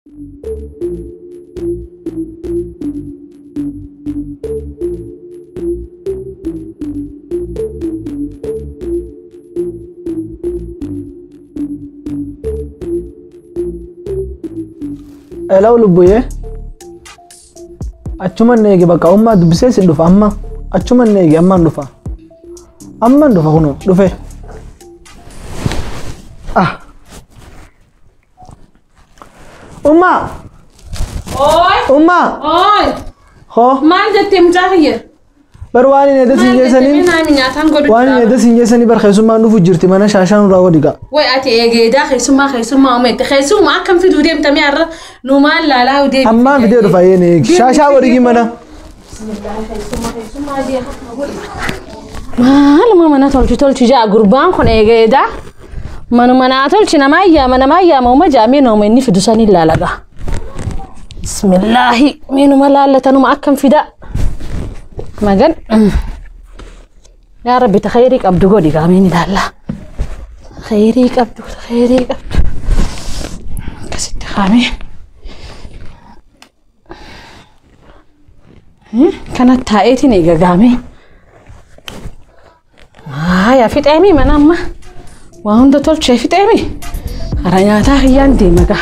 Hello Lubuye. Achuman negi baka umma dubse si dufa amma. Achuman negi amman dufa. Amman dufa kuno dufe. Ah. Umma. Oi. Umma. Oi. Ho. Maal jettem jahiye. Barwani ne da sinje sani. Wani ne da sinje sani bar khaysuma ndufu jirti mana shashan rawo diga. Wai ate ege da khaysuma umet khaysuma kam fi dudem tamyar no mal la la ude. Amma video dufa yene shasha warigi mana. Khaysuma dia mal mama na tolchi ja gurban khon ege da. Manu mana tolchi na maya ma jami no men ni fi dusani la laga. Bismillah minu malalla tanu ma kam fi da. مجن يا ربي تخيرك أبدو قولي قاميني لله خيرك أبدو كسيت خامي كانت تايتي نيجا قامي يا فيت أمي من أما وهم ده طول شيء فيت أمي رانياتا هي عندي مجا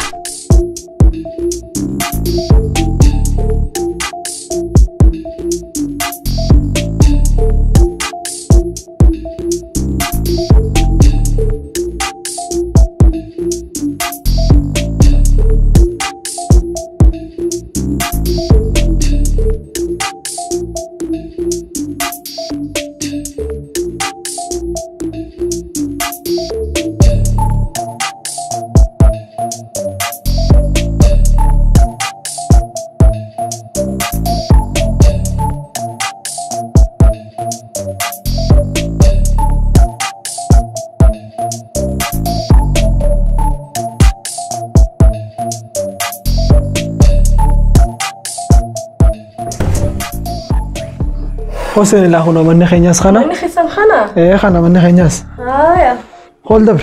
حسين الله هنا من خيناس خنا من خيسم خنا ايه خنا من خيناس يا قول دبر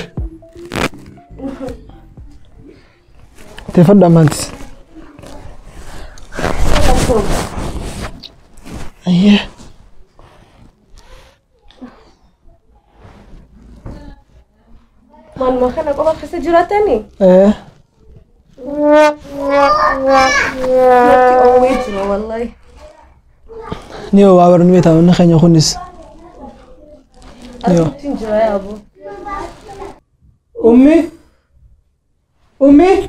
تفضل مانتس ايه من ما خنا قبل خس جراتني ايه والله نيو بابر نويتا من خينا خنس نيو تنجرا يا ابو امي اوي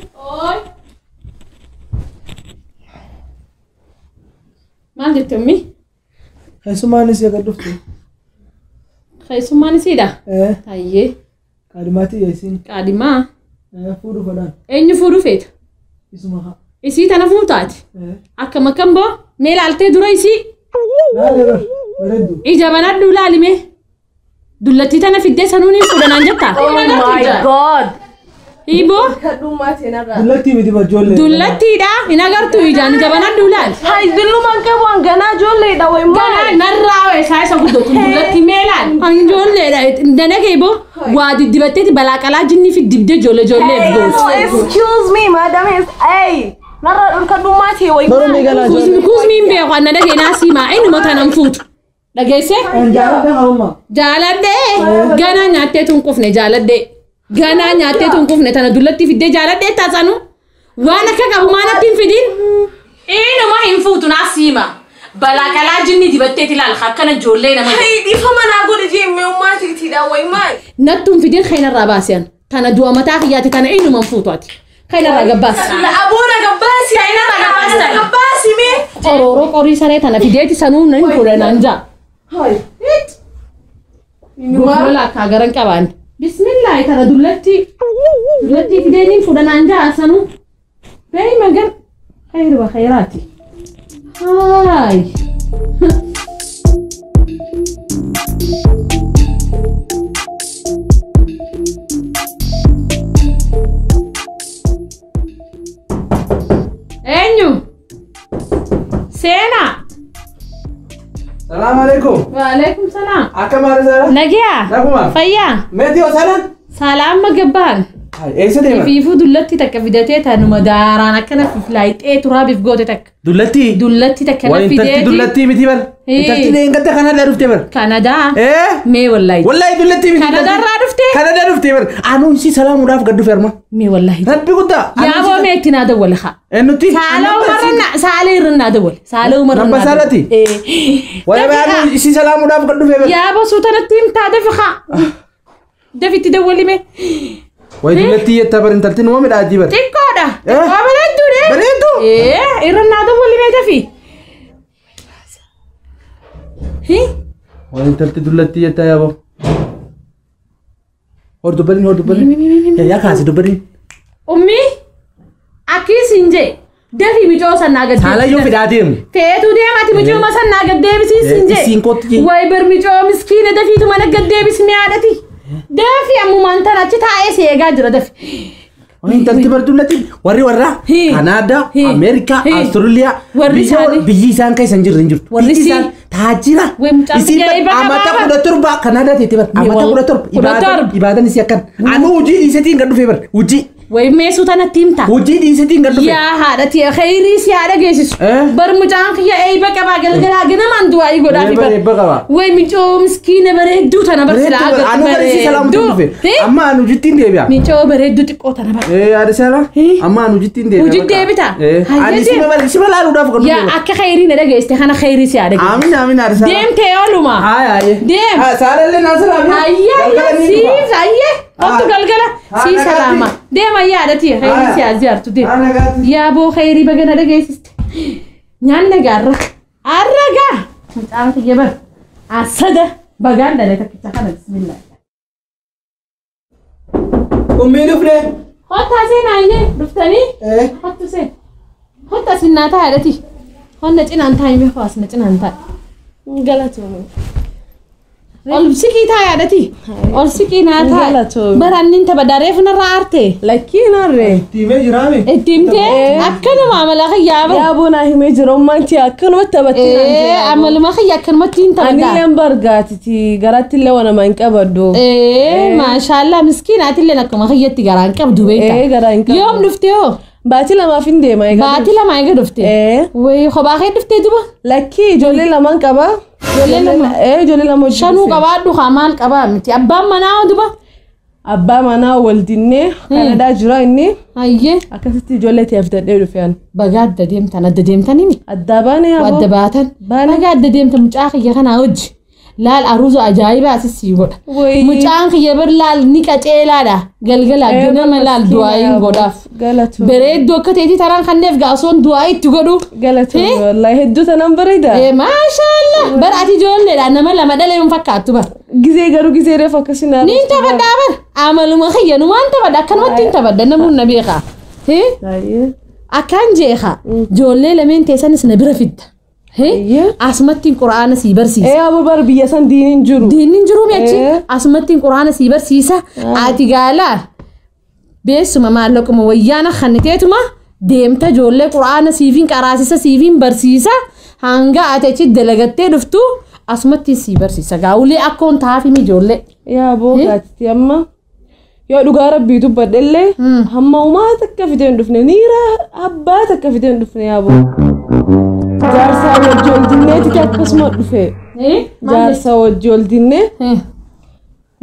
ما جبت امي خيسما نسي قدفتي خيسما نسيدا ايه ايه كلماتي ياسين قادما فودو فدان اين فودو فيت اسمها اسي انا فوتات اكما كمبو ميلالتي درايسي لا لا بردو إجابنا دولالي مه دولتي تنا في الدين سنوني فودنا نجتا Oh my god إيبو دلتي بدي بجول دولتي دا هنا قرتو إجان إجابنا دولال هاي دلو من كبوان غنا جولي دا ويما غنا نراوي سايسا قدو دولتي ميلان هن جولي دا دنا كيبو وادي دبتي بلاكالا جني في الدبدة جولي excuse me madam is hey نرى الكدوماتي ويما كوز مين بيقو أنا دا هنا سيما إنو متانا نفوت لقيسي جالد دي غنا ناتي تنقفني جالد دي غنا ناتي تنقفني تانا دولتي في الدي جالد دي تاسانو وانا كاكابو مانا تنفدين إنو ما ينفوتو ناسيما بلاكالا جني دبتي تلال خاكنا جولينا هاي دي فما نقول جي ميوماتي تدا ويما نتم في دين خينا الراباسيان تانا دوا متاخياتي تانا إنو منفوتواتي خينا الرقباس لا أبونا قباسي عينا رقباسي قباسي مي أورورو قوري سنة تانا في ديتي سنون ننفوري نانجا هاي ولا كاغران كمان بسم الله ترى دلتي تدينين فودنا نانجا سنو باي مجن خير وخيراتي هاي انيو سينا السلام عليكم وعليكم السلام أكمل رسالة نجيا نعم فيا مديو سلام سلام مجبان Eessa deema? Fiifuu dullatti takka fidatee taanuma daaraan akkana fiflaayixee turaabiif goote takka. Dullatti? Dullatti takka na fideeti. Intalti dullatti miti bar. Intalti leengatta Kanadaa dhufte bar. Kanadaa? Mee wallahi. Wallahi dullatti miti. Kanadaarraa dhufte? Kanadaa dhufte bar. Anuun si salaamuudhaaf gad dhufe arma. Mee wallahi. Rabbi guddaa. Yaaboo mee itti naa dawwala haa. Nuti. Saalee umarranna saalee irrannaa dawwala. Saalee umarrannaa. Namba saalati? Wallahi anuun si salaamuudhaaf gad dhufe bar. Yaaboo suutanatti himtaa dafi haa. Dafitti dawwali mee. Way dullatti yetta bar intalti numa midhaaji bar. Xiqqoodha. Xiqqoo bareedduu de. Bareedduu. Irrannaa dawwali mee dafi. Way intalti dullatti yetta yaaboo. Hor dubbarin. Yaa kaasi dubbarin. Ummi akkiis hin jee dafi micoo sannaa gad deebisi. Saalayyoo fidaa deemu. Feetuu deemati micoo sannaa gad deebisiis hin jee. Isiin kootti. Way bar micoo miskiina dafiitu mana gad deebisi mi'aadhati. Dafi ammumaan tan achi taa'ee seegaa jira dafi. Intalti bar dullatti warra Kanadaa, Ameerikaa, Austraaliyaa biyyi isaan keessa hin jirre hin jirtu. Warri isaan taajira. Isin amata 17 Kanadaa teete bar. Amata 17 ibaadan isii akkan. Anu hojii dhiisetiin gad dhufee bar. Hojii. Way meesuu tanatti himta. Hojii dhiisetiin gad dhufee. Yaa haadhati khayrii si haadha geessisu. Bar mucaan kiyya eebba qabaa galgalaa ganamaan du'aa godhaafi bar. Eebba qabaa. Way micoo miskiina bareedduu tana bar silaa agartu. Anu gadi salaamutu dhufe. Amma anu hojittiin deebi'a. Micoo bareedduu xiqqoo tana bar. Yaada sala. Amma anu hojittiin deebi'a. Hojii deebita. Ani si balaaluudhaaf gad dhufe. Yaa akka khayrii na dhageeste kana khayrii si haadha geessisu. Amiin yaada sala. Deemtee ooluma. Deem. Saalallee naa salaamee. Ayyee. Ottu galgala si salaama. Deema yaadati khayrii si aziartu deem. Yaa boo khayrii bagana dhageessiste. Nyaanna gaarra. Arraga. Mucaan kiyya bar. Asada bagaan dhalee takkicha kana bismillah. Ummii dhufne. Hottaa seenaayyee dhuftanii. Hottu seen. Hotta sinnaa taa'edhati. Honna cinaan taa'ee beeku asna cinaan taa'e. Galatoomuu. Ol sikii taa'edhati. Ol sikii naa taa'e. Barannin tapha dareef narraa aarte. Lakkii narree. Ittiimee jiraame. Ittiimtee akkanuma amala khayyaaba. Yaaboo naa himee jira ummanti akkanumatti taphattii. Amaluma khayya akkanumatti hin taphataa. Anilleen bargaatiti garatti illee waan nama hin qabaddu. Maashaallah miskiinaatillee akkuma khayyatti garaa hin qabdu beekta. Garaa hin qabdu. Yoom dhufte hoo? Baatii lamaaf hin deema egaa. Baatii lama egaa dhufte. Wayii kophaa kee dhuftee duba. Lakkii ijoollee lamaan qaba. Ijoollee lama shanuu qabaadhu haa maal qabaa miti abbaan manaa duba. Abbaa manaa wal dinnee Kanadaa jira inni. Ayyee. Akkasitti ijoollee ta'eef dadhee dhufeen. Baga adda deemtanii. Adda baane yaaboo. Adda baatan. Baga adda deemta mucaa kiyya kanaa hojji. Laal aruuza ajaa'ibaa asii godha. Mucaan kiyya bir laal ni qaceelaadha. Galgala ganama laal du'aayin godhaaf. Bareedduu akka ta'etti taraan kanneef gaasoon du'aa itti godhu. Galatoomi wallahi hedduu tanaan bareeda. Maashaallah. Bar ati ijoolleedha nama lama dhalee hin fakkaattu bar. Gizee garuu gizee reef akkasina. Ni taphadhaa bar. Amaluma kiyya numaan taphadha akkanumatti hin taphadha namuun na beekaa. Akkaan jeeqa. Ijoollee lameen teessanis na bira fidda. Asmattiin quraana sii barsiisa. Aboo bar biyya san diiniin jiru. Diiniin jiru meechi asmattiin quraana sii barsiisa. Ati gaalaa beessuma maallaquma wayyaana kanniteetuma deemta ijoollee quraana siifiin qaraasisa siifiin barsiisa hanga ati achi dalagattee dhuftu asmattiin sii barsiisa. Gaawulee akkoon taafimi ijoollee. Aboo gaatti amma yoo dhugaa rabbii dubbadhellee hamma umaa takka fidee hin dhufne niira abbaa takka fidee hin dhufne aboo. Jaarsa wajji ol dinneeti akkasuma dhufe. Jaarsa wajji ol dinnee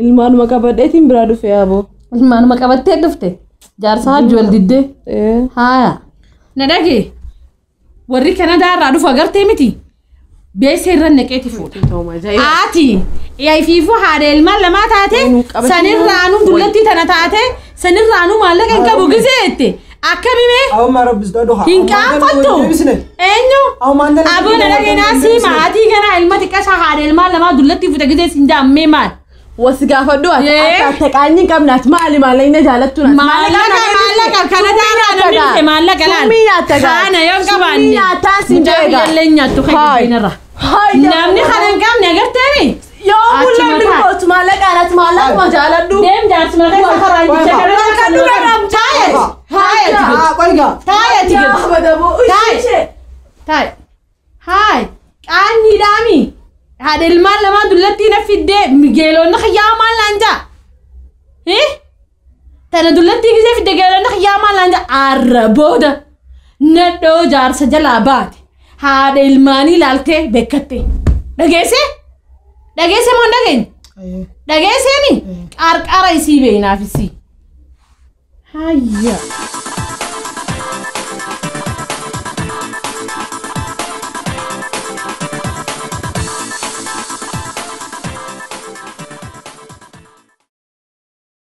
ilmaanuma qabadheetiin biraa dhufe yaaboo. Ilmaanuma qabattee dhufte jaarsa wajji ol diddee. Haaya. Na dhagee warri Kanadaa irraa dhufu agartee miti. Beessa irra naqeeti fuudha. Ati yaa'ifiifuu haadha ilmaan lamaa taate sanirraanuu dullatti tana taate sanirraanuu maallaqa hin qabu gizeette. Akkamime? Awma rabbis dodo ha. Hinqaafattu. Eenyu? Aboo na dhageenaa sii maatii kana ilma xiqqaa haadha ilmaan lamaa dullatti fuute gizee siin jaammee maal? Wasi gaafadhu ati qaanyi qabnaat maali maallaqa jaalattu naati. Maallaqa kana daara namni maallaqa laal. Sumii nyaatta gaa. Kana yoo qabaanne. Sumii nyaataa si jeega. Mucaa nyaattu kan jirbiinarra. Namni kana hin qabne agarteemi. Yoo mul'atu bilkootu maallaqa anaati maallaqa jaaladhu. Deem jaarsuma keessa karaan jicha gara kan dhugaadhaam taa'e. Taa'e. Haay. Qaanyi daami. Haadha ilmaan lamaa dullatti na fiddee geelonni xiyyaa maal naan jaa. Tana dullatti gisee fidde geelonna xiyyaama lanja arraboda. Naddo jaarsa jalaa baate. Haadha ilmaanii ilaaltee beekatte. Dhageesse moo dhageenye? Dhageesseemi? Qarqara isii beeynaaf isii. Hayya.